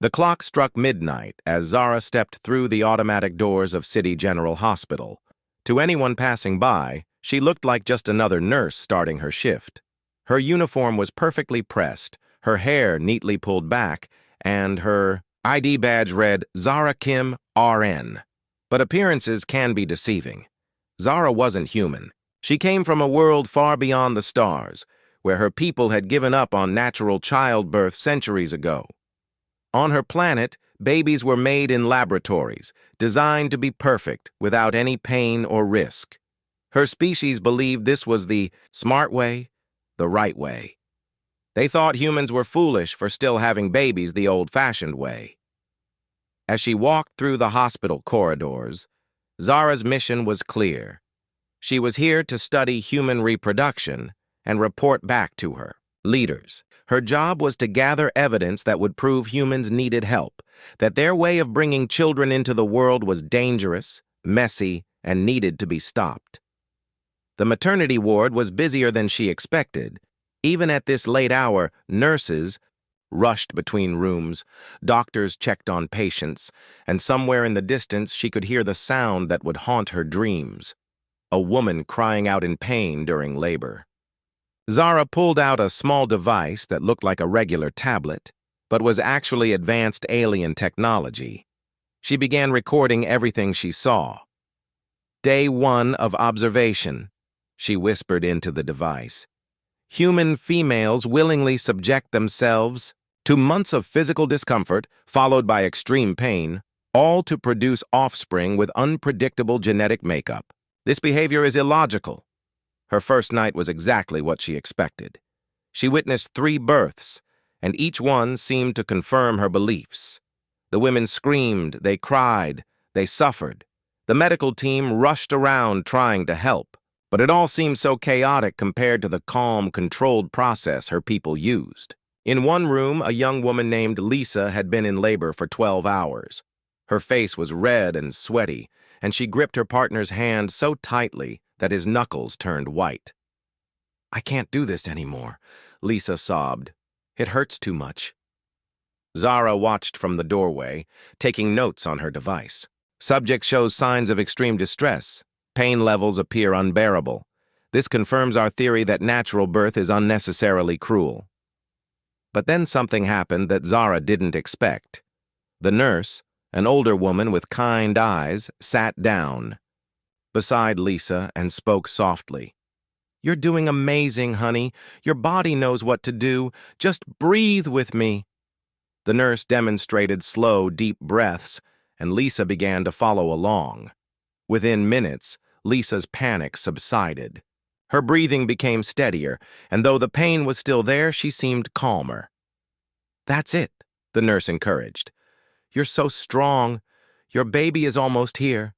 The clock struck midnight as Zara stepped through the automatic doors of City General Hospital. To anyone passing by, she looked like just another nurse starting her shift. Her uniform was perfectly pressed, her hair neatly pulled back, and her ID badge read Zara Kim, RN. But appearances can be deceiving. Zara wasn't human. She came from a world far beyond the stars, where her people had given up on natural childbirth centuries ago. On her planet, babies were made in laboratories, designed to be perfect without any pain or risk. Her species believed this was the smart way, the right way. They thought humans were foolish for still having babies the old-fashioned way. As she walked through the hospital corridors, Zara's mission was clear. She was here to study human reproduction and report back to her leaders. Her job was to gather evidence that would prove humans needed help, that their way of bringing children into the world was dangerous, messy, and needed to be stopped. The maternity ward was busier than she expected. Even at this late hour, nurses rushed between rooms, doctors checked on patients, and somewhere in the distance she could hear the sound that would haunt her dreams: a woman crying out in pain during labor. Zara pulled out a small device that looked like a regular tablet, but was actually advanced alien technology. She began recording everything she saw. Day 1 of observation, she whispered into the device. Human females willingly subject themselves to months of physical discomfort, followed by extreme pain, all to produce offspring with unpredictable genetic makeup. This behavior is illogical. Her first night was exactly what she expected. She witnessed 3 births, and each one seemed to confirm her beliefs. The women screamed, they cried, they suffered. The medical team rushed around trying to help, but it all seemed so chaotic compared to the calm, controlled process her people used. In one room, a young woman named Lisa had been in labor for 12 hours. Her face was red and sweaty, and she gripped her partner's hand so tightly that his knuckles turned white. "I can't do this anymore," Lisa sobbed. "It hurts too much." Zara watched from the doorway, taking notes on her device. Subject shows signs of extreme distress. Pain levels appear unbearable. This confirms our theory that natural birth is unnecessarily cruel. But then something happened that Zara didn't expect. The nurse, an older woman with kind eyes, sat down beside Lisa and spoke softly. "You're doing amazing, honey. Your body knows what to do. Just breathe with me." The nurse demonstrated slow, deep breaths, and Lisa began to follow along. Within minutes, Lisa's panic subsided. Her breathing became steadier, and though the pain was still there, she seemed calmer. "That's it," the nurse encouraged. "You're so strong. Your baby is almost here."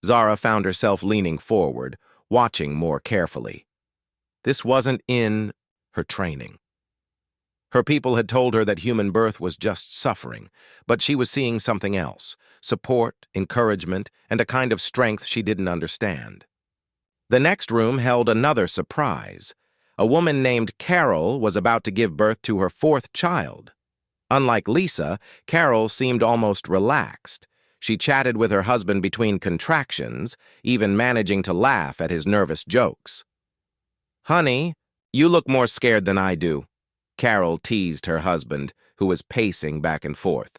Zara found herself leaning forward, watching more carefully. This wasn't in her training. Her people had told her that human birth was just suffering, but she was seeing something else: support, encouragement, and a kind of strength she didn't understand. The next room held another surprise. A woman named Carol was about to give birth to her 4th child. Unlike Lisa, Carol seemed almost relaxed. She chatted with her husband between contractions, even managing to laugh at his nervous jokes. "Honey, you look more scared than I do," Carol teased her husband, who was pacing back and forth.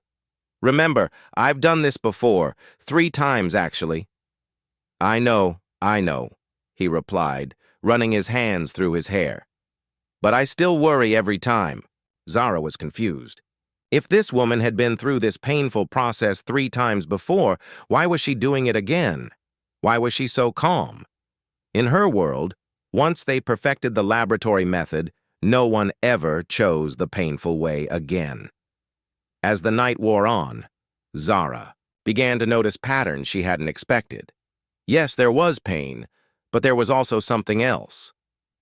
"Remember, I've done this before, 3 times actually." I know," he replied, running his hands through his hair. "But I still worry every time." Zara was confused. If this woman had been through this painful process 3 times before, why was she doing it again? Why was she so calm? In her world, once they perfected the laboratory method, no one ever chose the painful way again. As the night wore on, Zara began to notice patterns she hadn't expected. Yes, there was pain, but there was also something else.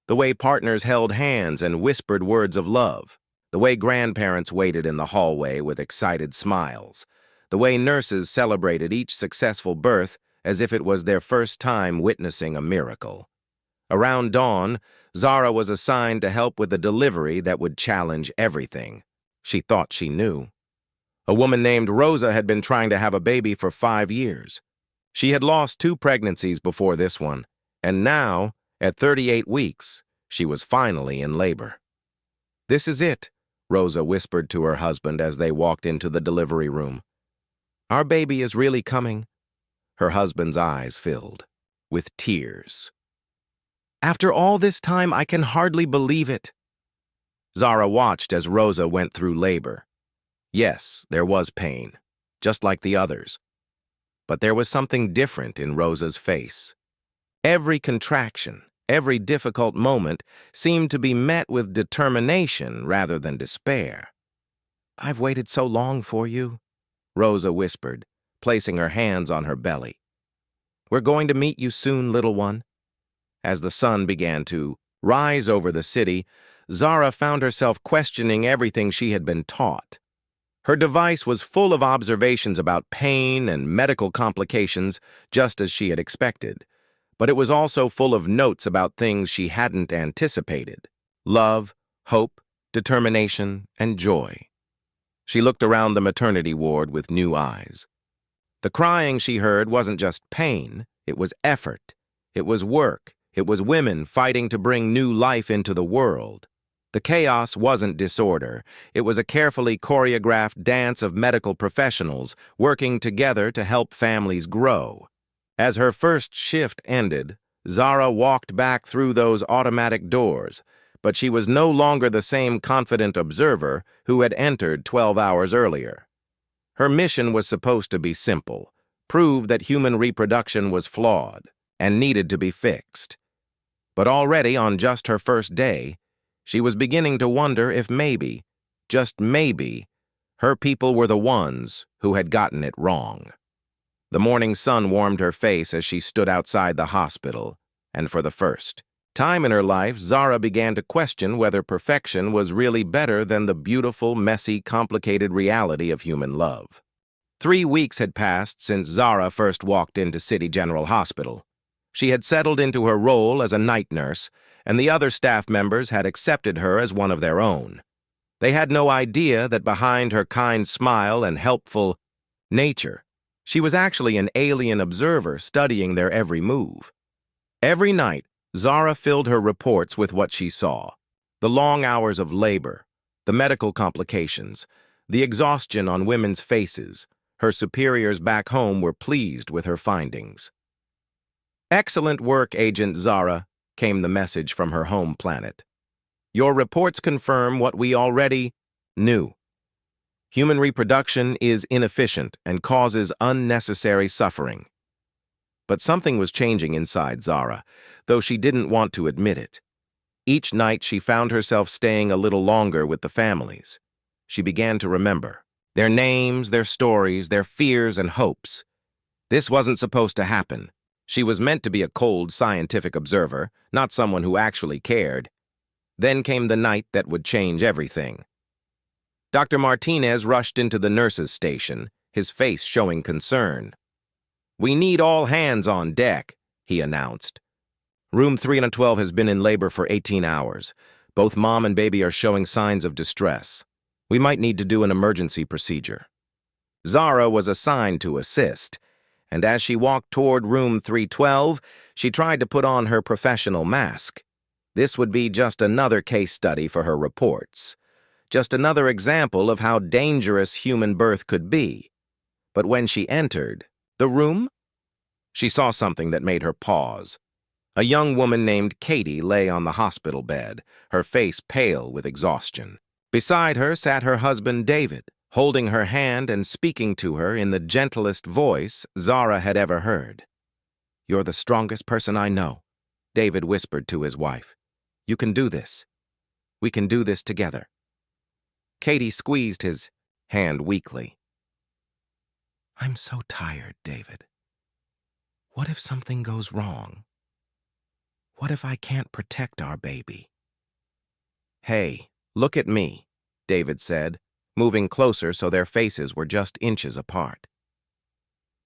The way partners held hands and whispered words of love. The way grandparents waited in the hallway with excited smiles. The way nurses celebrated each successful birth as if it was their first time witnessing a miracle. Around dawn, Zara was assigned to help with a delivery that would challenge everything she thought she knew. A woman named Rosa had been trying to have a baby for 5 years. She had lost 2 pregnancies before this one, and now, at 38 weeks, she was finally in labor. "This is it," Rosa whispered to her husband as they walked into the delivery room. "Our baby is really coming." Her husband's eyes filled with tears. "After all this time, I can hardly believe it." Zara watched as Rosa went through labor. Yes, there was pain, just like the others. But there was something different in Rosa's face. Every contraction, every difficult moment seemed to be met with determination rather than despair. "I've waited so long for you," Rosa whispered, placing her hands on her belly. "We're going to meet you soon, little one." As the sun began to rise over the city, Zara found herself questioning everything she had been taught. Her device was full of observations about pain and medical complications, just as she had expected. But it was also full of notes about things she hadn't anticipated: love, hope, determination, and joy. She looked around the maternity ward with new eyes. The crying she heard wasn't just pain, it was effort, it was work, it was women fighting to bring new life into the world. The chaos wasn't disorder, it was a carefully choreographed dance of medical professionals working together to help families grow. As her first shift ended, Zara walked back through those automatic doors, but she was no longer the same confident observer who had entered 12 hours earlier. Her mission was supposed to be simple: prove that human reproduction was flawed and needed to be fixed. But already on just her first day, she was beginning to wonder if maybe, just maybe, her people were the ones who had gotten it wrong. The morning sun warmed her face as she stood outside the hospital, and for the first time in her life, Zara began to question whether perfection was really better than the beautiful, messy, complicated reality of human love. 3 weeks had passed since Zara first walked into City General Hospital. She had settled into her role as a night nurse, and the other staff members had accepted her as one of their own. They had no idea that behind her kind smile and helpful nature, she was actually an alien observer studying their every move. Every night, Zara filled her reports with what she saw: the long hours of labor, the medical complications, the exhaustion on women's faces. Her superiors back home were pleased with her findings. "Excellent work, Agent Zara," came the message from her home planet. "Your reports confirm what we already knew. Human reproduction is inefficient and causes unnecessary suffering." But something was changing inside Zara, though she didn't want to admit it. Each night she found herself staying a little longer with the families. She began to remember their names, their stories, their fears and hopes. This wasn't supposed to happen. She was meant to be a cold, scientific observer, not someone who actually cared. Then came the night that would change everything. Dr. Martinez rushed into the nurses' station, his face showing concern. "We need all hands on deck," he announced. "Room 312 has been in labor for 18 hours. Both mom and baby are showing signs of distress. We might need to do an emergency procedure." Zara was assigned to assist, and as she walked toward room 312, she tried to put on her professional mask. This would be just another case study for her reports, just another example of how dangerous human birth could be. But when she entered the room, she saw something that made her pause. A young woman named Katie lay on the hospital bed, her face pale with exhaustion. Beside her sat her husband, David, holding her hand and speaking to her in the gentlest voice Zara had ever heard. "You're the strongest person I know," David whispered to his wife. "You can do this. We can do this together." Katie squeezed his hand weakly. "I'm so tired, David. What if something goes wrong? What if I can't protect our baby?" "Hey, look at me," David said, moving closer so their faces were just inches apart.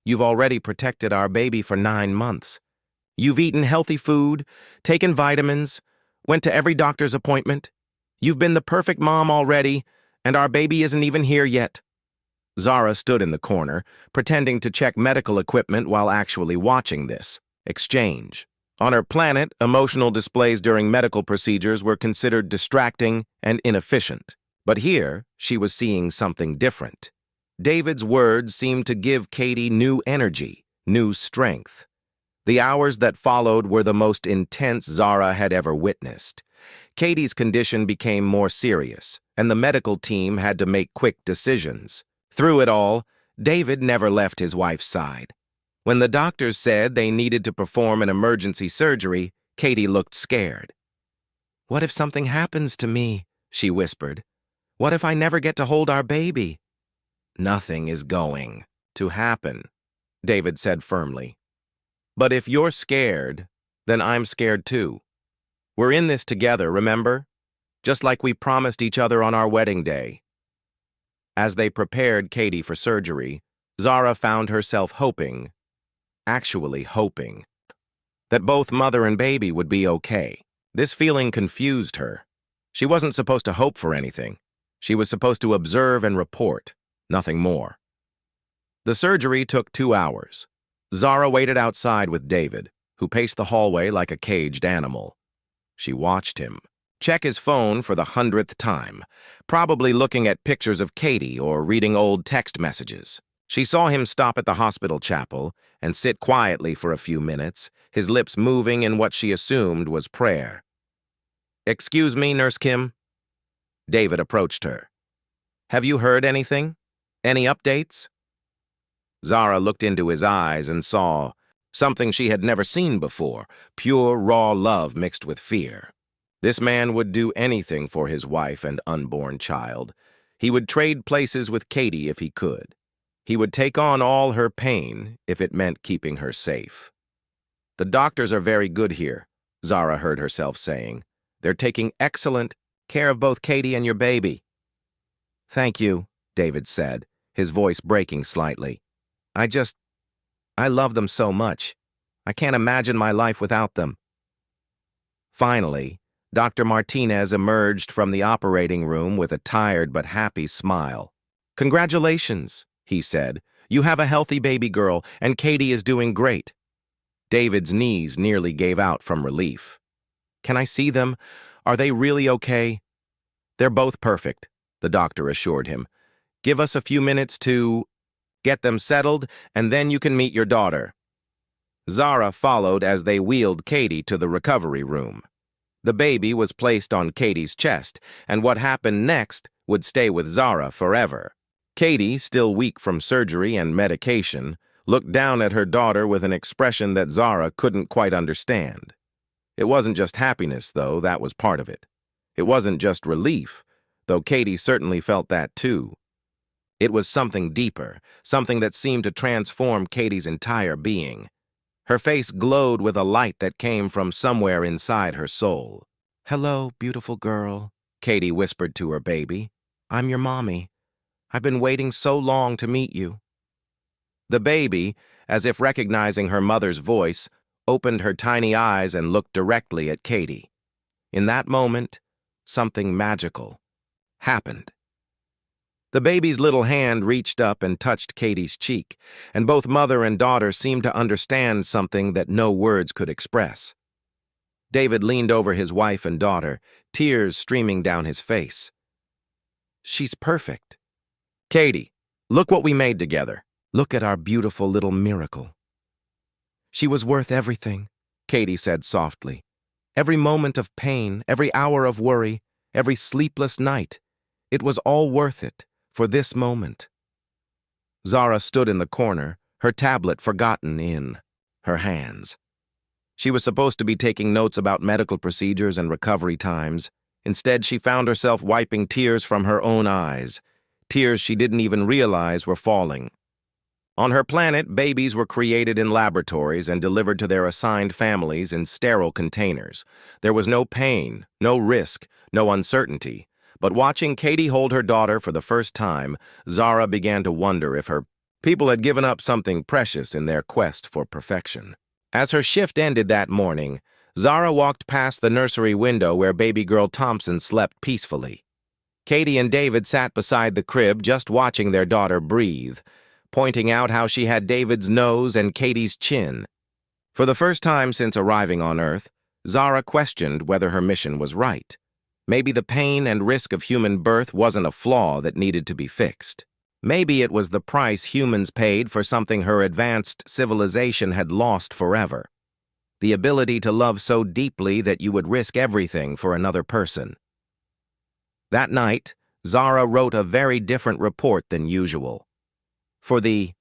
"You've already protected our baby for 9 months. You've eaten healthy food, taken vitamins, went to every doctor's appointment. You've been the perfect mom already, and our baby isn't even here yet." Zara stood in the corner, pretending to check medical equipment while actually watching this exchange. On her planet, emotional displays during medical procedures were considered distracting and inefficient. But here, she was seeing something different. David's words seemed to give Katie new energy, new strength. The hours that followed were the most intense Zara had ever witnessed. Katie's condition became more serious, and the medical team had to make quick decisions. Through it all, David never left his wife's side. When the doctors said they needed to perform an emergency surgery, Katie looked scared. "What if something happens to me?" she whispered. "What if I never get to hold our baby?" "Nothing is going to happen," David said firmly. "But if you're scared, then I'm scared too. We're in this together, remember? Just like we promised each other on our wedding day." As they prepared Katie for surgery, Zara found herself hoping, actually hoping, that both mother and baby would be okay. This feeling confused her. She wasn't supposed to hope for anything. She was supposed to observe and report, nothing more. The surgery took 2 hours. Zara waited outside with David, who paced the hallway like a caged animal. She watched him check his phone for the 100th time, probably looking at pictures of Katie or reading old text messages. She saw him stop at the hospital chapel and sit quietly for a few minutes, his lips moving in what she assumed was prayer. "Excuse me, Nurse Kim?" David approached her. "Have you heard anything? Any updates?" Zara looked into his eyes and saw something she had never seen before, pure, raw love mixed with fear. This man would do anything for his wife and unborn child. He would trade places with Katie if he could. He would take on all her pain if it meant keeping her safe. "The doctors are very good here," Zara heard herself saying. "They're taking excellent care of both Katie and your baby." "Thank you," David said, his voice breaking slightly. I love them so much. I can't imagine my life without them." Finally, Dr. Martinez emerged from the operating room with a tired but happy smile. "Congratulations," he said. "You have a healthy baby girl, and Katie is doing great." David's knees nearly gave out from relief. "Can I see them? Are they really okay?" "They're both perfect," the doctor assured him. "Give us a few minutes to get them settled, and then you can meet your daughter." Zara followed as they wheeled Katie to the recovery room. The baby was placed on Katie's chest, and what happened next would stay with Zara forever. Katie, still weak from surgery and medication, looked down at her daughter with an expression that Zara couldn't quite understand. It wasn't just happiness, though, that was part of it. It wasn't just relief, though Katie certainly felt that too. It was something deeper, something that seemed to transform Katie's entire being. Her face glowed with a light that came from somewhere inside her soul. "Hello, beautiful girl," Katie whispered to her baby. "I'm your mommy. I've been waiting so long to meet you." The baby, as if recognizing her mother's voice, opened her tiny eyes and looked directly at Katie. In that moment, something magical happened. The baby's little hand reached up and touched Katie's cheek, and both mother and daughter seemed to understand something that no words could express. David leaned over his wife and daughter, tears streaming down his face. "She's perfect. Katie, look what we made together. Look at our beautiful little miracle." "She was worth everything," Katie said softly. "Every moment of pain, every hour of worry, every sleepless night. It was all worth it. For this moment." Zara stood in the corner, her tablet forgotten in her hands. She was supposed to be taking notes about medical procedures and recovery times. Instead, she found herself wiping tears from her own eyes, tears she didn't even realize were falling. On her planet, babies were created in laboratories and delivered to their assigned families in sterile containers. There was no pain, no risk, no uncertainty. But watching Katie hold her daughter for the first time, Zara began to wonder if her people had given up something precious in their quest for perfection. As her shift ended that morning, Zara walked past the nursery window where baby girl Thompson slept peacefully. Katie and David sat beside the crib just watching their daughter breathe, pointing out how she had David's nose and Katie's chin. For the first time since arriving on Earth, Zara questioned whether her mission was right. Maybe the pain and risk of human birth wasn't a flaw that needed to be fixed. Maybe it was the price humans paid for something her advanced civilization had lost forever. The ability to love so deeply that you would risk everything for another person. That night, Zara wrote a very different report than usual. For the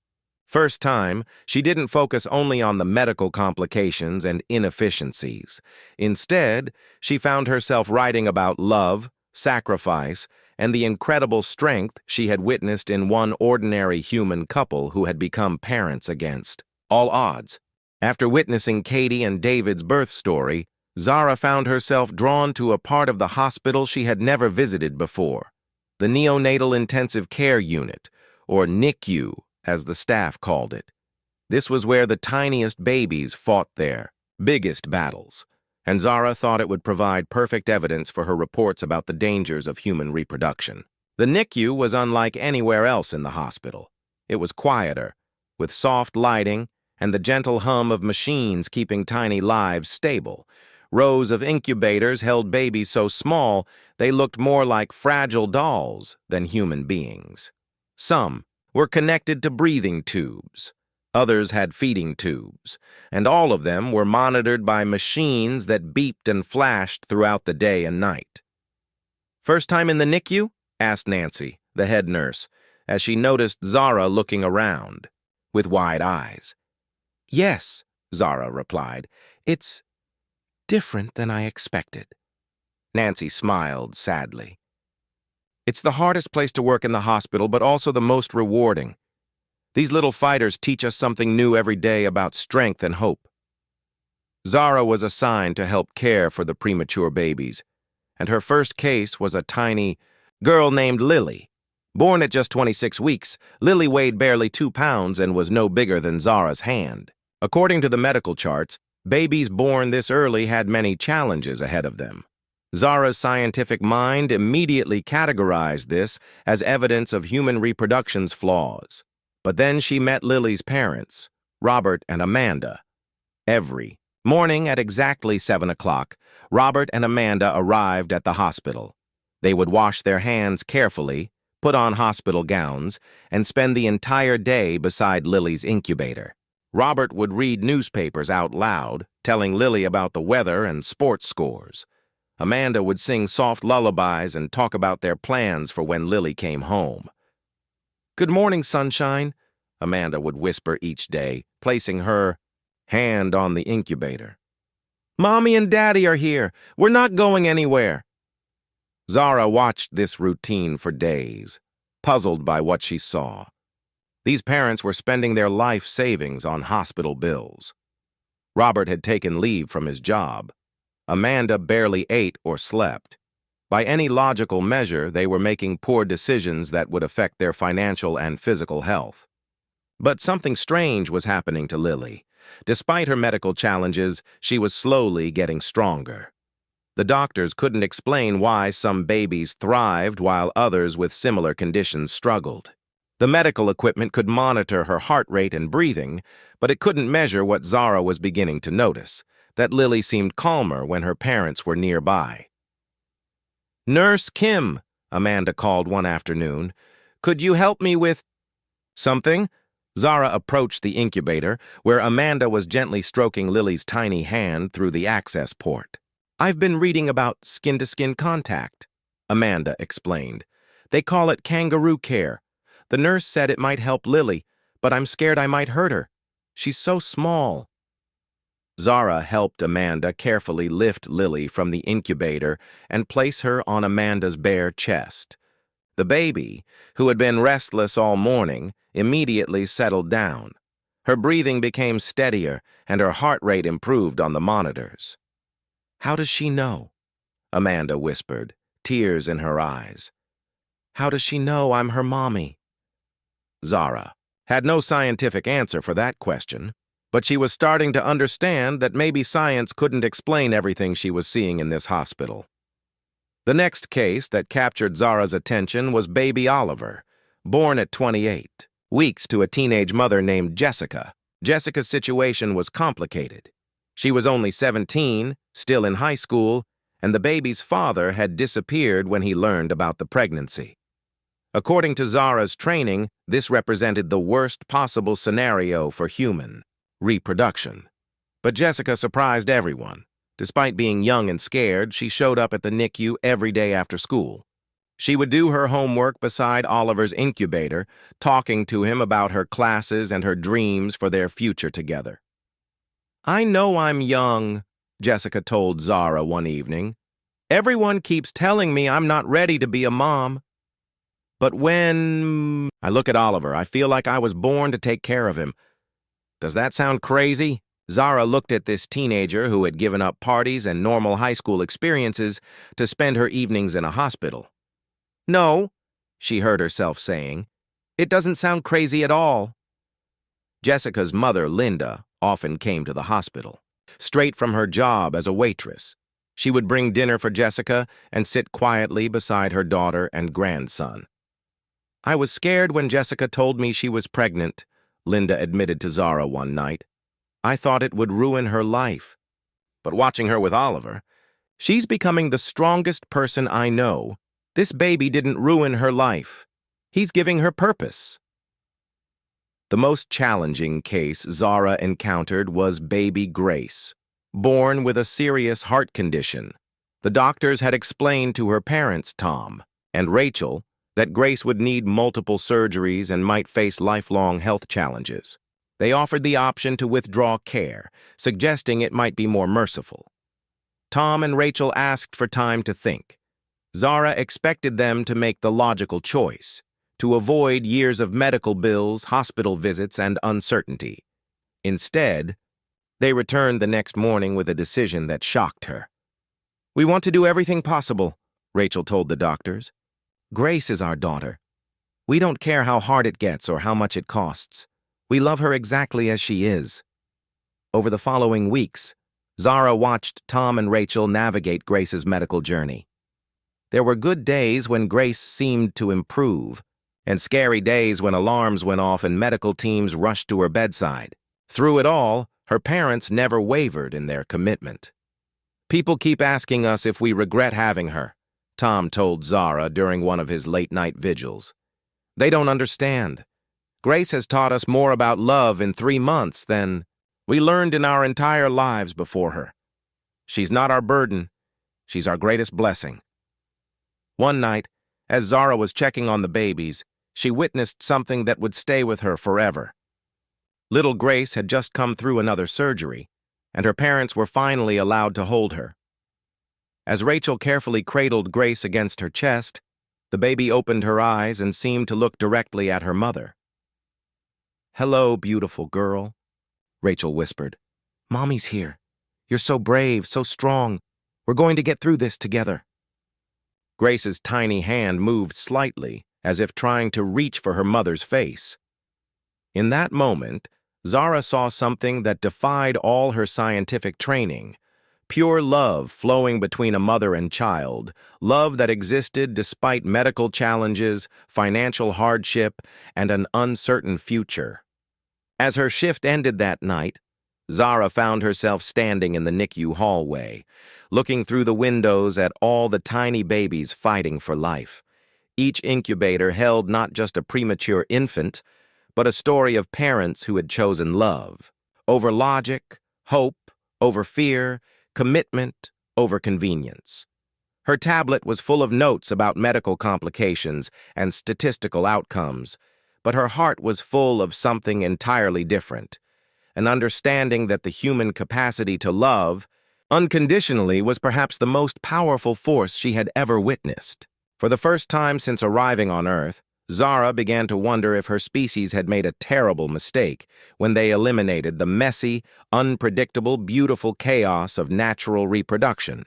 first time, she didn't focus only on the medical complications and inefficiencies. Instead, she found herself writing about love, sacrifice, and the incredible strength she had witnessed in one ordinary human couple who had become parents against all odds. After witnessing Katie and David's birth story, Zara found herself drawn to a part of the hospital she had never visited before, the Neonatal Intensive Care Unit, or NICU, as the staff called it. This was where the tiniest babies fought their biggest battles, and Zara thought it would provide perfect evidence for her reports about the dangers of human reproduction. The NICU was unlike anywhere else in the hospital. It was quieter, with soft lighting and the gentle hum of machines keeping tiny lives stable. Rows of incubators held babies so small they looked more like fragile dolls than human beings. Some were connected to breathing tubes. Others had feeding tubes, and all of them were monitored by machines that beeped and flashed throughout the day and night. "First time in the NICU?" asked Nancy, the head nurse, as she noticed Zara looking around, with wide eyes. "Yes," Zara replied. "It's different than I expected." Nancy smiled sadly. "It's the hardest place to work in the hospital, but also the most rewarding. These little fighters teach us something new every day about strength and hope." Zara was assigned to help care for the premature babies, and her first case was a tiny girl named Lily. Born at just 26 weeks, Lily weighed barely 2 pounds and was no bigger than Zara's hand. According to the medical charts, babies born this early had many challenges ahead of them. Zara's scientific mind immediately categorized this as evidence of human reproduction's flaws. But then she met Lily's parents, Robert and Amanda. Every morning at exactly 7 o'clock, Robert and Amanda arrived at the hospital. They would wash their hands carefully, put on hospital gowns, and spend the entire day beside Lily's incubator. Robert would read newspapers out loud, telling Lily about the weather and sports scores. Amanda would sing soft lullabies and talk about their plans for when Lily came home. "Good morning, sunshine," Amanda would whisper each day, placing her hand on the incubator. "Mommy and Daddy are here. We're not going anywhere." Zara watched this routine for days, puzzled by what she saw. These parents were spending their life savings on hospital bills. Robert had taken leave from his job. Amanda barely ate or slept. By any logical measure, they were making poor decisions that would affect their financial and physical health. But something strange was happening to Lily. Despite her medical challenges, she was slowly getting stronger. The doctors couldn't explain why some babies thrived while others with similar conditions struggled. The medical equipment could monitor her heart rate and breathing, but it couldn't measure what Zara was beginning to notice, that Lily seemed calmer when her parents were nearby. "Nurse Kim," Amanda called one afternoon, "could you help me with something?" Zara approached the incubator, where Amanda was gently stroking Lily's tiny hand through the access port. "I've been reading about skin-to-skin contact," Amanda explained. "They call it kangaroo care. The nurse said it might help Lily, but I'm scared I might hurt her. She's so small." Zara helped Amanda carefully lift Lily from the incubator and place her on Amanda's bare chest. The baby, who had been restless all morning, immediately settled down. Her breathing became steadier and her heart rate improved on the monitors. "How does she know?" Amanda whispered, tears in her eyes. "How does she know I'm her mommy?" Zara had no scientific answer for that question, but she was starting to understand that maybe science couldn't explain everything she was seeing in this hospital. The next case that captured Zara's attention was baby Oliver, born at 28 weeks to a teenage mother named Jessica. Jessica's situation was complicated. She was only 17, still in high school, and the baby's father had disappeared when he learned about the pregnancy. According to Zara's training, this represented the worst possible scenario for human reproduction. But Jessica surprised everyone. Despite being young and scared, she showed up at the NICU every day after school. She would do her homework beside Oliver's incubator, talking to him about her classes and her dreams for their future together. "I know I'm young," Jessica told Zara one evening. "Everyone keeps telling me I'm not ready to be a mom. But when I look at Oliver, I feel like I was born to take care of him. Does that sound crazy?" Zara looked at this teenager who had given up parties and normal high school experiences to spend her evenings in a hospital. "No," she heard herself saying. "It doesn't sound crazy at all." Jessica's mother, Linda, often came to the hospital, straight from her job as a waitress. She would bring dinner for Jessica and sit quietly beside her daughter and grandson. "I was scared when Jessica told me she was pregnant," Linda admitted to Zara one night. "I thought it would ruin her life. But watching her with Oliver, she's becoming the strongest person I know. This baby didn't ruin her life. He's giving her purpose." The most challenging case Zara encountered was baby Grace, born with a serious heart condition. The doctors had explained to her parents, Tom and Rachel, that Grace would need multiple surgeries and might face lifelong health challenges. They offered the option to withdraw care, suggesting it might be more merciful. Tom and Rachel asked for time to think. Zara expected them to make the logical choice, to avoid years of medical bills, hospital visits, and uncertainty. Instead, they returned the next morning with a decision that shocked her. "We want to do everything possible," Rachel told the doctors. "Grace is our daughter. We don't care how hard it gets or how much it costs. We love her exactly as she is." Over the following weeks, Zara watched Tom and Rachel navigate Grace's medical journey. There were good days when Grace seemed to improve, and scary days when alarms went off and medical teams rushed to her bedside. Through it all, her parents never wavered in their commitment. "People keep asking us if we regret having her," Tom told Zara during one of his late-night vigils. "They don't understand. Grace has taught us more about love in 3 months than we learned in our entire lives before her. She's not our burden. She's our greatest blessing." One night, as Zara was checking on the babies, she witnessed something that would stay with her forever. Little Grace had just come through another surgery, and her parents were finally allowed to hold her. As Rachel carefully cradled Grace against her chest, the baby opened her eyes and seemed to look directly at her mother. "Hello, beautiful girl," Rachel whispered. "Mommy's here. You're so brave, so strong. We're going to get through this together." Grace's tiny hand moved slightly, as if trying to reach for her mother's face. In that moment, Zara saw something that defied all her scientific training. Pure love flowing between a mother and child, love that existed despite medical challenges, financial hardship, and an uncertain future. As her shift ended that night, Zara found herself standing in the NICU hallway, looking through the windows at all the tiny babies fighting for life. Each incubator held not just a premature infant, but a story of parents who had chosen love, over logic, hope, over fear, commitment, over convenience. Her tablet was full of notes about medical complications and statistical outcomes, but her heart was full of something entirely different, an understanding that the human capacity to love unconditionally was perhaps the most powerful force she had ever witnessed. For the first time since arriving on Earth, Zara began to wonder if her species had made a terrible mistake when they eliminated the messy, unpredictable, beautiful chaos of natural reproduction.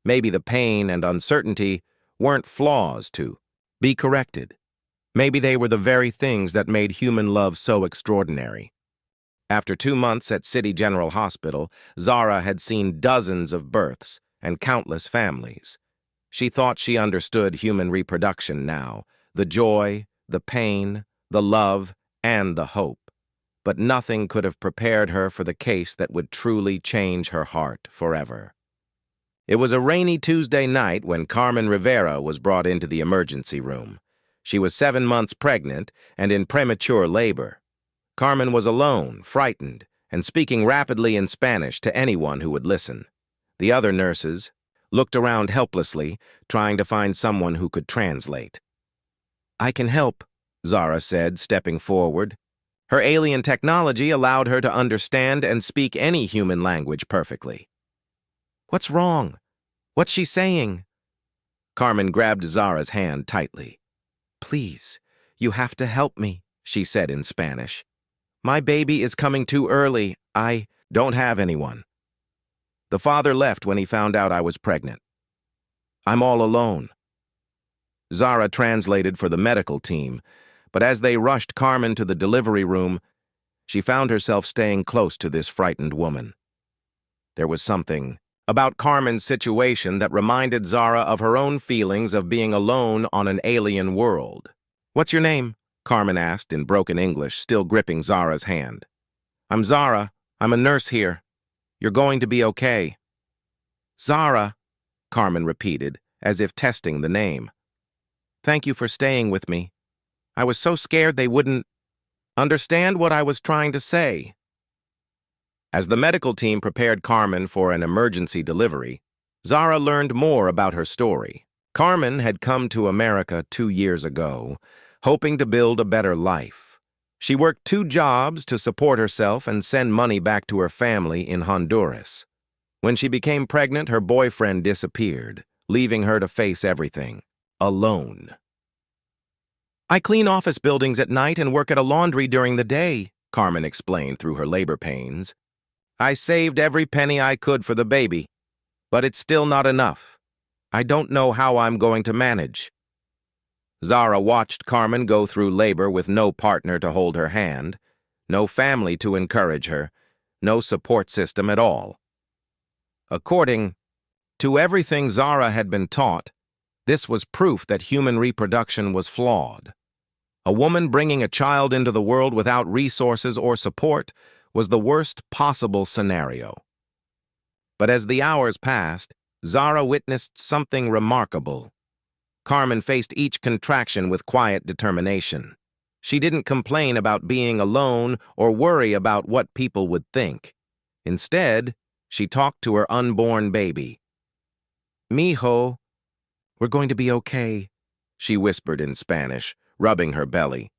Maybe the pain and uncertainty weren't flaws to be corrected. Maybe they were the very things that made human love so extraordinary. After 2 months at City General Hospital, Zara had seen dozens of births and countless families. She thought she understood human reproduction now, the joy, the pain, the love, and the hope. But nothing could have prepared her for the case that would truly change her heart forever. It was a rainy Tuesday night when Carmen Rivera was brought into the emergency room. She was 7 months pregnant and in premature labor. Carmen was alone, frightened, and speaking rapidly in Spanish to anyone who would listen. The other nurses looked around helplessly, trying to find someone who could translate. "I can help," Zara said, stepping forward. Her alien technology allowed her to understand and speak any human language perfectly. "What's wrong? What's she saying?" Carmen grabbed Zara's hand tightly. "Please, you have to help me," she said in Spanish. "My baby is coming too early. I don't have anyone. The father left when he found out I was pregnant. I'm all alone." Zara translated for the medical team, but as they rushed Carmen to the delivery room, she found herself staying close to this frightened woman. There was something about Carmen's situation that reminded Zara of her own feelings of being alone on an alien world. "What's your name?" Carmen asked in broken English, still gripping Zara's hand. "I'm Zara. I'm a nurse here. You're going to be okay." "Zara," Carmen repeated, as if testing the name. "Thank you for staying with me. I was so scared they wouldn't understand what I was trying to say." As the medical team prepared Carmen for an emergency delivery, Zara learned more about her story. Carmen had come to America 2 years ago, hoping to build a better life. She worked 2 jobs to support herself and send money back to her family in Honduras. When she became pregnant, her boyfriend disappeared, leaving her to face everything, alone. "I clean office buildings at night and work at a laundry during the day," Carmen explained through her labor pains. "I saved every penny I could for the baby, but it's still not enough. I don't know how I'm going to manage." Zara watched Carmen go through labor with no partner to hold her hand, no family to encourage her, no support system at all. According to everything Zara had been taught, this was proof that human reproduction was flawed. A woman bringing a child into the world without resources or support was the worst possible scenario. But as the hours passed, Zara witnessed something remarkable. Carmen faced each contraction with quiet determination. She didn't complain about being alone or worry about what people would think. Instead, she talked to her unborn baby. "Mijo, we're going to be okay," she whispered in Spanish, rubbing her belly.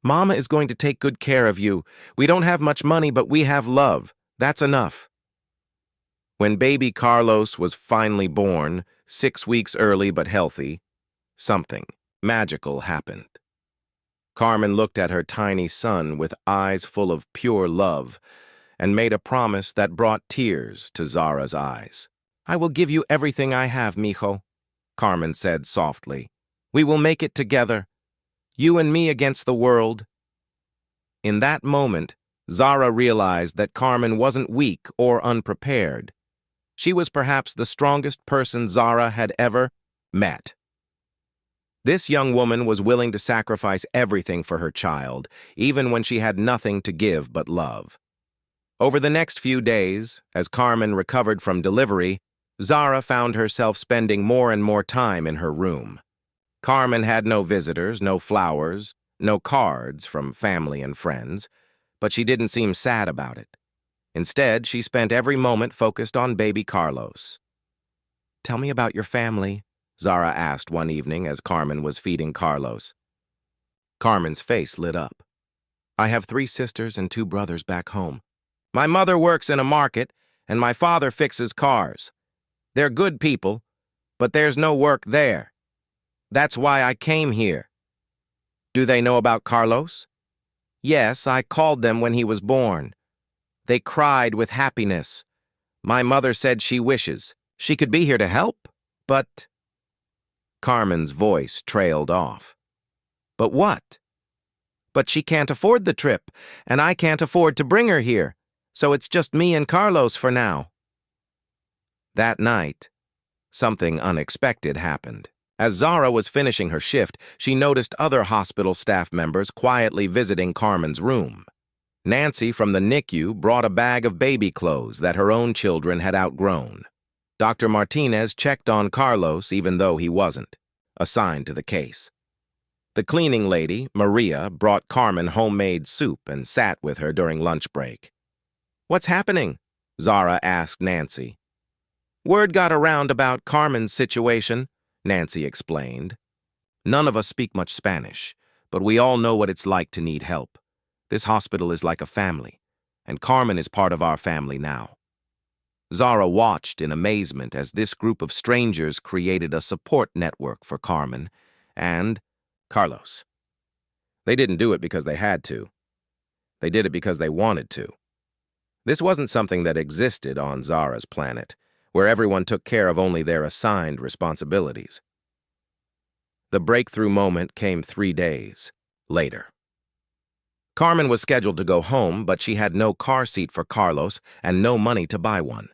"Mama is going to take good care of you. We don't have much money, but we have love. That's enough." When baby Carlos was finally born, 6 weeks early but healthy, something magical happened. Carmen looked at her tiny son with eyes full of pure love and made a promise that brought tears to Zara's eyes. "I will give you everything I have, mijo," Carmen said softly. "We will make it together. You and me against the world." In that moment, Zara realized that Carmen wasn't weak or unprepared. She was perhaps the strongest person Zara had ever met. This young woman was willing to sacrifice everything for her child, even when she had nothing to give but love. Over the next few days, as Carmen recovered from delivery, Zara found herself spending more and more time in her room. Carmen had no visitors, no flowers, no cards from family and friends, but she didn't seem sad about it. Instead, she spent every moment focused on baby Carlos. "Tell me about your family," Zara asked one evening as Carmen was feeding Carlos. Carmen's face lit up. "I have 3 sisters and 2 brothers back home. My mother works in a market, and my father fixes cars. They're good people, but there's no work there. That's why I came here." "Do they know about Carlos?" "Yes, I called them when he was born. They cried with happiness. My mother said she wishes she could be here to help, but—" Carmen's voice trailed off. "But what?" "But she can't afford the trip, and I can't afford to bring her here, so it's just me and Carlos for now." That night, something unexpected happened. As Zara was finishing her shift, she noticed other hospital staff members quietly visiting Carmen's room. Nancy from the NICU brought a bag of baby clothes that her own children had outgrown. Dr. Martinez checked on Carlos even though he wasn't assigned to the case. The cleaning lady, Maria, brought Carmen homemade soup and sat with her during lunch break. "What's happening?" Zara asked Nancy. "Word got around about Carmen's situation," Nancy explained. "None of us speak much Spanish, but we all know what it's like to need help. This hospital is like a family, and Carmen is part of our family now." Zara watched in amazement as this group of strangers created a support network for Carmen and Carlos. They didn't do it because they had to. They did it because they wanted to. This wasn't something that existed on Zara's planet, where everyone took care of only their assigned responsibilities. The breakthrough moment came 3 days later. Carmen was scheduled to go home, but she had no car seat for Carlos and no money to buy one.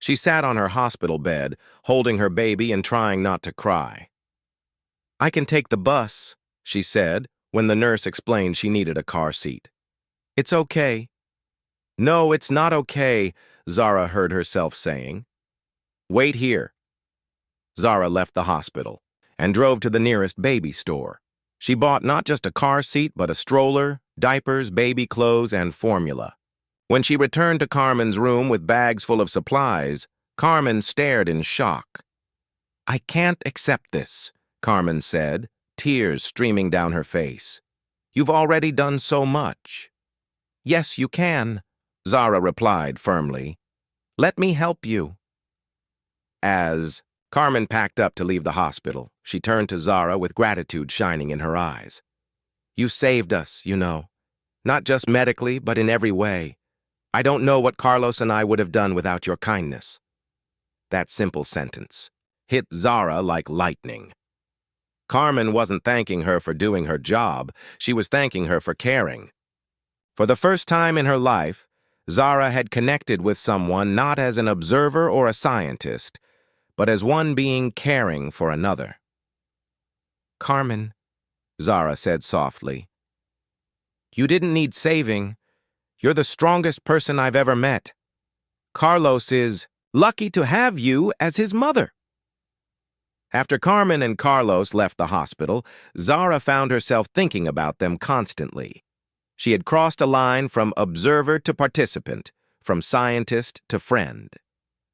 She sat on her hospital bed, holding her baby and trying not to cry. "I can take the bus," she said, when the nurse explained she needed a car seat. "It's okay." "No, it's not okay," Zara heard herself saying. "Wait here." Zara left the hospital and drove to the nearest baby store. She bought not just a car seat, but a stroller, diapers, baby clothes, and formula. When she returned to Carmen's room with bags full of supplies, Carmen stared in shock. "I can't accept this," Carmen said, tears streaming down her face. "You've already done so much." "Yes, you can," Zara replied firmly. "Let me help you." As Carmen packed up to leave the hospital, she turned to Zara with gratitude shining in her eyes. "You saved us, you know. Not just medically, but in every way. I don't know what Carlos and I would have done without your kindness." That simple sentence hit Zara like lightning. Carmen wasn't thanking her for doing her job, she was thanking her for caring. For the first time in her life, Zara had connected with someone not as an observer or a scientist, but as one being caring for another. "Carmen," Zara said softly, "you didn't need saving. You're the strongest person I've ever met. Carlos is lucky to have you as his mother." After Carmen and Carlos left the hospital, Zara found herself thinking about them constantly. She had crossed a line from observer to participant, from scientist to friend.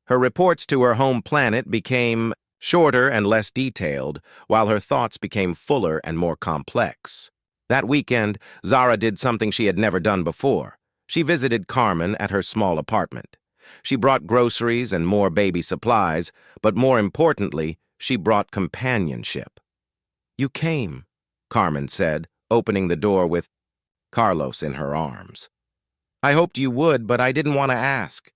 Her reports to her home planet became shorter and less detailed, while her thoughts became fuller and more complex. That weekend, Zara did something she had never done before. She visited Carmen at her small apartment. She brought groceries and more baby supplies, but more importantly, she brought companionship. "You came," Carmen said, opening the door with Carlos in her arms. "I hoped you would, but I didn't want to ask."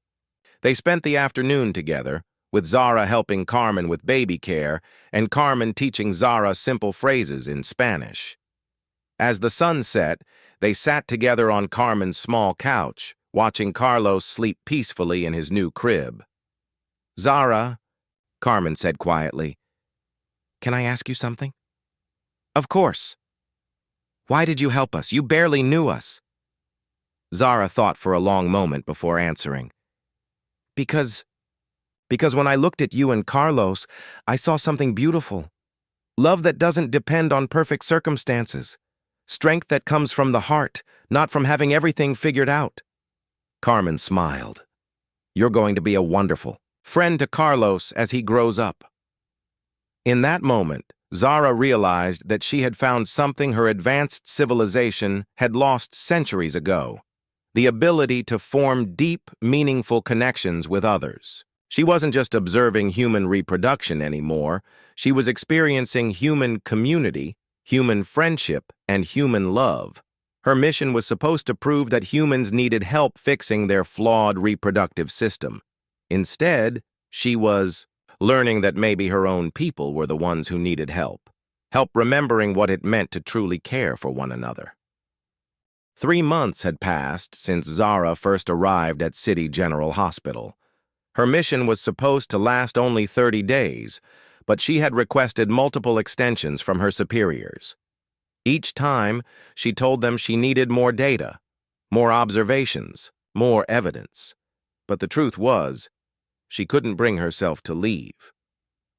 They spent the afternoon together, with Zara helping Carmen with baby care and Carmen teaching Zara simple phrases in Spanish. As the sun set, they sat together on Carmen's small couch, watching Carlos sleep peacefully in his new crib. "Zara," Carmen said quietly, "can I ask you something?" "Of course." "Why did you help us? You barely knew us." Zara thought for a long moment before answering. Because when I looked at you and Carlos, I saw something beautiful. Love that doesn't depend on perfect circumstances. Strength that comes from the heart, not from having everything figured out." Carmen smiled. "You're going to be a wonderful friend to Carlos as he grows up." In that moment, Zara realized that she had found something her advanced civilization had lost centuries ago: the ability to form deep, meaningful connections with others. She wasn't just observing human reproduction anymore, she was experiencing human community, human friendship, and human love. Her mission was supposed to prove that humans needed help fixing their flawed reproductive system. Instead, she was learning that maybe her own people were the ones who needed help remembering what it meant to truly care for one another. 3 months had passed since Zara first arrived at City General Hospital. Her mission was supposed to last only 30 days, but she had requested multiple extensions from her superiors. Each time, she told them she needed more data, more observations, more evidence. But the truth was, she couldn't bring herself to leave.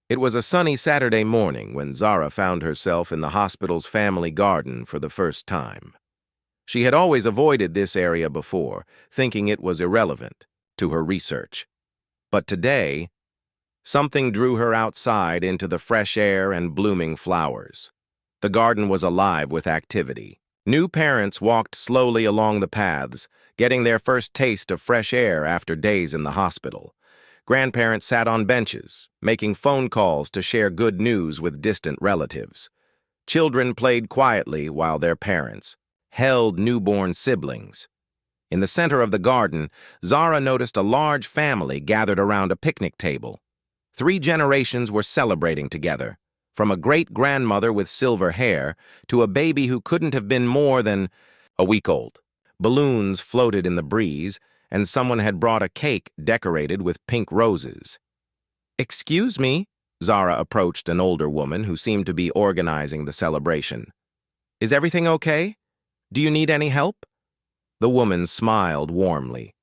It was a sunny Saturday morning when Zara found herself in the hospital's family garden for the first time. She had always avoided this area before, thinking it was irrelevant to her research. But today, something drew her outside into the fresh air and blooming flowers. The garden was alive with activity. New parents walked slowly along the paths, getting their first taste of fresh air after days in the hospital. Grandparents sat on benches, making phone calls to share good news with distant relatives. Children played quietly while their parents held newborn siblings. In the center of the garden, Zara noticed a large family gathered around a picnic table. 3 generations were celebrating together, from a great-grandmother with silver hair to a baby who couldn't have been more than a week old. Balloons floated in the breeze, and someone had brought a cake decorated with pink roses. "Excuse me," Zara approached an older woman who seemed to be organizing the celebration. "Is everything okay? Do you need any help?" The woman smiled warmly.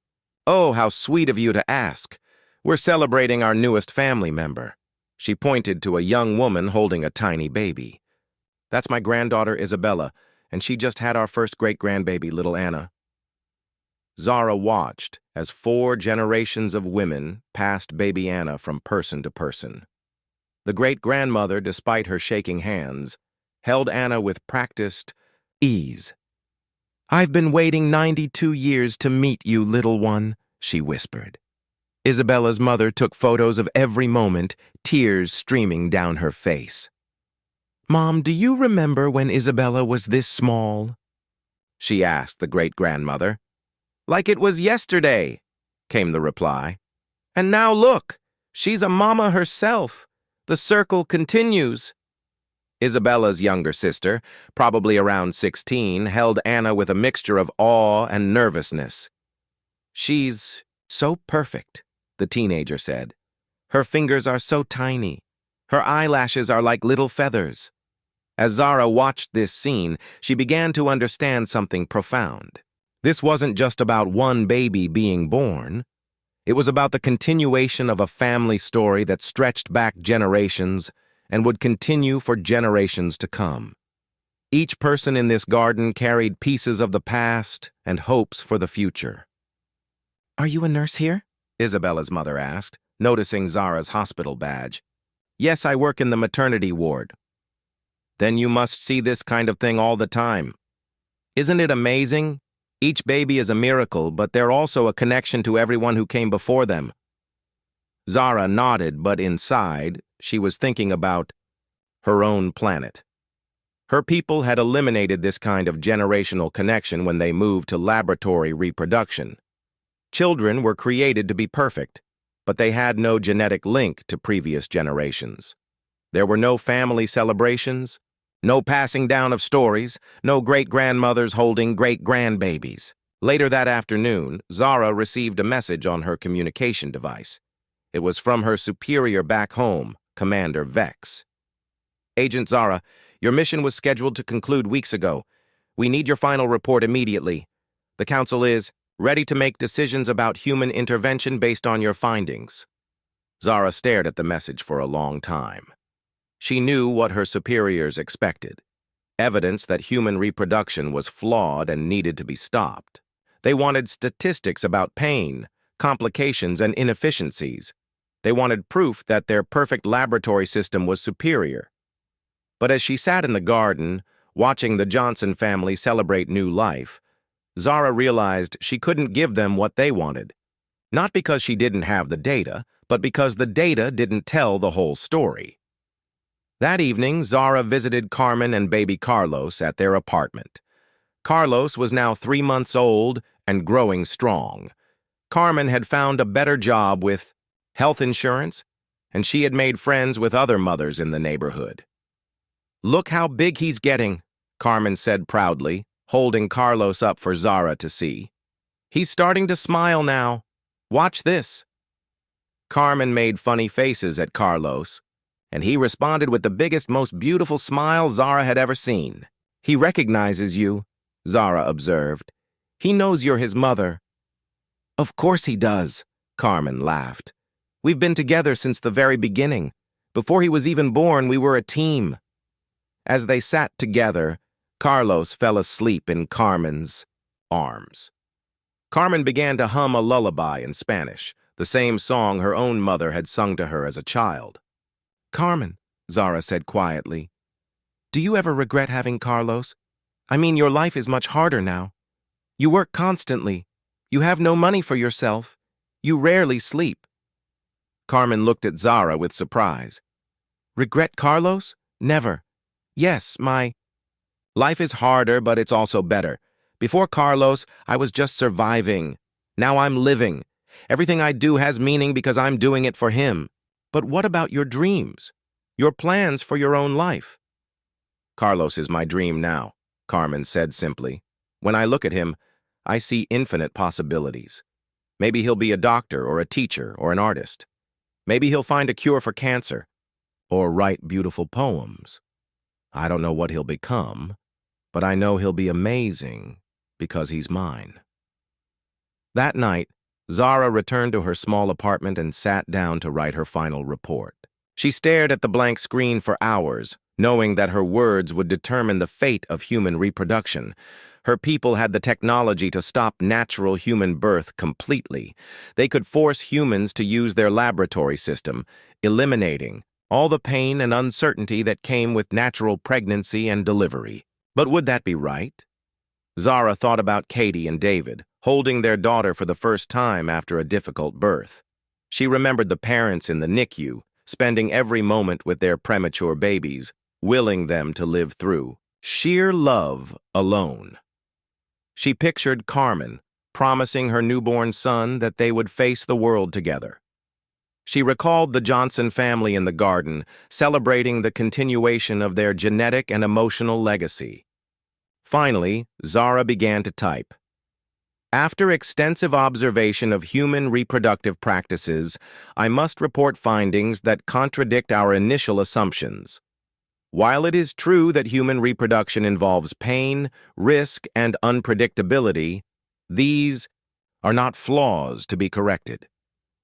"Oh, how sweet of you to ask. We're celebrating our newest family member." She pointed to a young woman holding a tiny baby. "That's my granddaughter Isabella, and she just had our first great-grandbaby, little Anna." Zara watched as 4 generations of women passed baby Anna from person to person. The great-grandmother, despite her shaking hands, held Anna with practiced ease. "I've been waiting 92 years to meet you, little one," she whispered. Isabella's mother took photos of every moment, tears streaming down her face. "Mom, do you remember when Isabella was this small?" she asked the great-grandmother. "Like it was yesterday," came the reply. "And now look, she's a mama herself. The circle continues." Isabella's younger sister, probably around 16, held Anna with a mixture of awe and nervousness. "She's so perfect," the teenager said. "Her fingers are so tiny. Her eyelashes are like little feathers." As Zara watched this scene, she began to understand something profound. This wasn't just about one baby being born. It was about the continuation of a family story that stretched back generations and would continue for generations to come. Each person in this garden carried pieces of the past and hopes for the future. "Are you a nurse here?" Isabella's mother asked, noticing Zara's hospital badge. "Yes, I work in the maternity ward." "Then you must see this kind of thing all the time. Isn't it amazing? Each baby is a miracle, but they're also a connection to everyone who came before them." Zara nodded, but inside, she was thinking about her own planet. Her people had eliminated this kind of generational connection when they moved to laboratory reproduction. Children were created to be perfect, but they had no genetic link to previous generations. There were no family celebrations, no passing down of stories, no great-grandmothers holding great-grandbabies. Later that afternoon, Zara received a message on her communication device. It was from her superior back home, Commander Vex. "Agent Zara, your mission was scheduled to conclude weeks ago. We need your final report immediately. The Council is ready to make decisions about human intervention based on your findings." Zara stared at the message for a long time. She knew what her superiors expected: evidence that human reproduction was flawed and needed to be stopped. They wanted statistics about pain, complications, and inefficiencies. They wanted proof that their perfect laboratory system was superior. But as she sat in the garden, watching the Johnson family celebrate new life, Zara realized she couldn't give them what they wanted. Not because she didn't have the data, but because the data didn't tell the whole story. That evening, Zara visited Carmen and baby Carlos at their apartment. Carlos was now 3 months old and growing strong. Carmen had found a better job with health insurance, and she had made friends with other mothers in the neighborhood. "Look how big he's getting," Carmen said proudly, holding Carlos up for Zara to see. "He's starting to smile now. Watch this." Carmen made funny faces at Carlos, and he responded with the biggest, most beautiful smile Zara had ever seen. "He recognizes you," Zara observed. "He knows you're his mother." "Of course he does," Carmen laughed. "We've been together since the very beginning. Before he was even born, we were a team." As they sat together, Carlos fell asleep in Carmen's arms. Carmen began to hum a lullaby in Spanish, the same song her own mother had sung to her as a child. "Carmen," Zara said quietly, "do you ever regret having Carlos? I mean, your life is much harder now. You work constantly. You have no money for yourself. You rarely sleep." Carmen looked at Zara with surprise. "Regret Carlos? Never. Yes, my life is harder, but it's also better. Before Carlos, I was just surviving. Now I'm living. Everything I do has meaning because I'm doing it for him. But what about your dreams? Your plans for your own life?" "Carlos is my dream now," Carmen said simply. "When I look at him, I see infinite possibilities. Maybe he'll be a doctor or a teacher or an artist. Maybe he'll find a cure for cancer or write beautiful poems. I don't know what he'll become, but I know he'll be amazing because he's mine." That night, Zara returned to her small apartment and sat down to write her final report. She stared at the blank screen for hours, knowing that her words would determine the fate of human reproduction. Her people had the technology to stop natural human birth completely. They could force humans to use their laboratory system, eliminating all the pain and uncertainty that came with natural pregnancy and delivery. But would that be right? Zara thought about Katie and David, holding their daughter for the first time after a difficult birth. She remembered the parents in the NICU, spending every moment with their premature babies, willing them to live through sheer love alone. She pictured Carmen, promising her newborn son that they would face the world together. She recalled the Johnson family in the garden, celebrating the continuation of their genetic and emotional legacy. Finally, Zara began to type. "After extensive observation of human reproductive practices, I must report findings that contradict our initial assumptions. While it is true that human reproduction involves pain, risk, and unpredictability, these are not flaws to be corrected.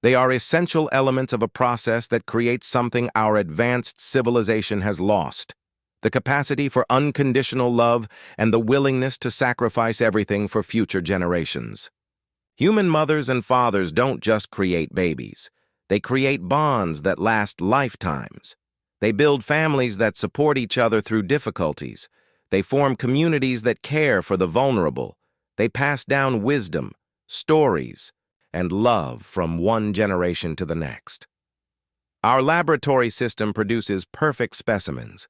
They are essential elements of a process that creates something our advanced civilization has lost: the capacity for unconditional love and the willingness to sacrifice everything for future generations. Human mothers and fathers don't just create babies. They create bonds that last lifetimes. They build families that support each other through difficulties. They form communities that care for the vulnerable. They pass down wisdom, stories, and love from one generation to the next. Our laboratory system produces perfect specimens,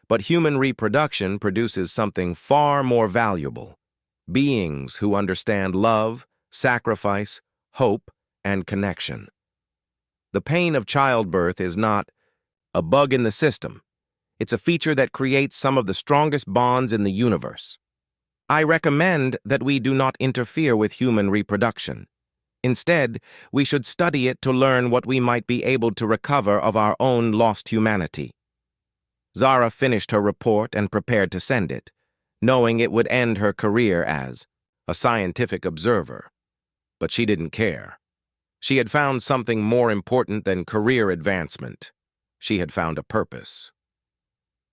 but human reproduction produces something far more valuable: beings who understand love, sacrifice, hope, and connection. The pain of childbirth is not a bug in the system. It's a feature that creates some of the strongest bonds in the universe. I recommend that we do not interfere with human reproduction. Instead, we should study it to learn what we might be able to recover of our own lost humanity." Zara finished her report and prepared to send it, knowing it would end her career as a scientific observer. But she didn't care. She had found something more important than career advancement. She had found a purpose.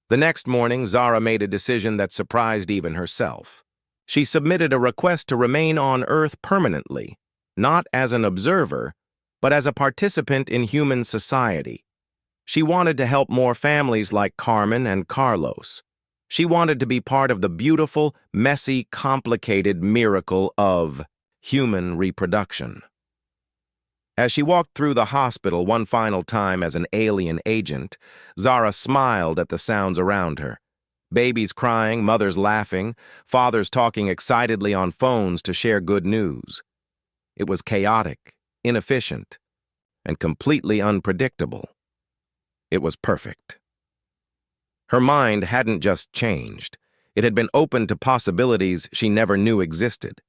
The next morning, Zara made a decision that surprised even herself. She submitted a request to remain on Earth permanently, not as an observer, but as a participant in human society. She wanted to help more families like Carmen and Carlos. She wanted to be part of the beautiful, messy, complicated miracle of human reproduction. As she walked through the hospital one final time as an alien agent, Zara smiled at the sounds around her. Babies crying, mothers laughing, fathers talking excitedly on phones to share good news. It was chaotic, inefficient, and completely unpredictable. It was perfect. Her mind hadn't just changed. It had been open to possibilities she never knew existed.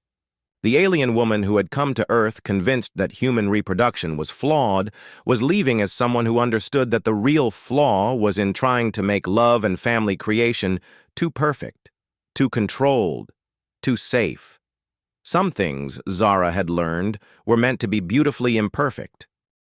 The alien woman who had come to Earth convinced that human reproduction was flawed was leaving as someone who understood that the real flaw was in trying to make love and family creation too perfect, too controlled, too safe. Some things, Zara had learned, were meant to be beautifully imperfect.